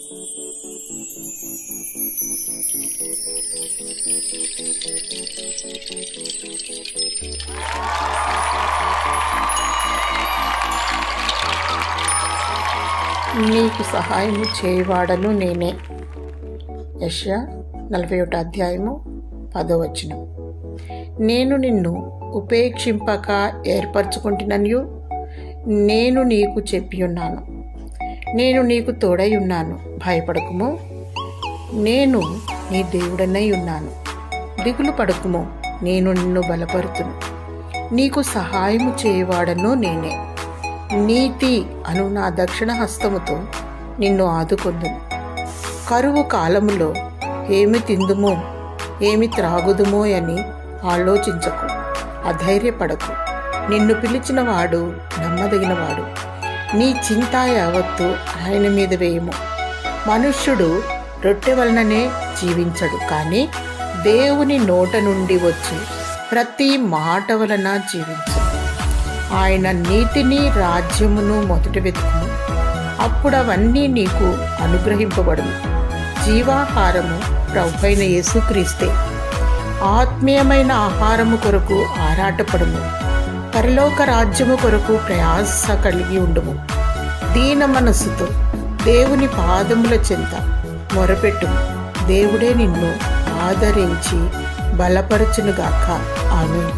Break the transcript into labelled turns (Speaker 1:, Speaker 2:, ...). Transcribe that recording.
Speaker 1: నీకు సహాయము చేయవాడను నేనే. యెషయా 41 అధ్యాయము 10వ వచనం. నేను నిన్ను ఉపేక్షింపక ఏర్పరచుకుంటున్ననియు నేను నీకు చెప్పియున్నాను. నేను నీకు తోడై ఉన్నాను, భయపడకుము. నేను నీ దేవుడనై ఉన్నాను, దిగులు పడకుము. నేను నిన్ను బలపరుతును, నీకు సహాయము చేయవాడను నేనే. నీతి అను నా దక్షిణ హస్తముతో నిన్ను ఆదుకొందును. కరువు కాలములో ఏమి తిందుమో ఏమి త్రాగుదుమో అని ఆలోచించకు, అధైర్యపడకు. నిన్ను పిలిచిన వాడు నమ్మదగినవాడు. నీ చింత యావత్తు ఆయన మీద వేయము. మనుష్యుడు రొట్టె వలననే జీవించడు, కానీ దేవుని నోట నుండి వచ్చి ప్రతి మాట వలన జీవించు. ఆయన నీతిని రాజ్యమును మొదట వెతుకుము, అప్పుడు అవన్నీ నీకు అనుగ్రహింపబడును. జీవాహారము ప్రభువైన యేసుక్రీస్తే. ఆత్మీయమైన ఆహారము కొరకు ఆరాటపడుము. పరలోక రాజ్యము కొరకు ప్రయాస కలిగి ఉండుము. దీన మనస్సుతో దేవుని పాదముల చెంత మొరపెట్టుము. దేవుడే నిన్ను ఆదరించి బలపరచునుగాక. ఆమేన్.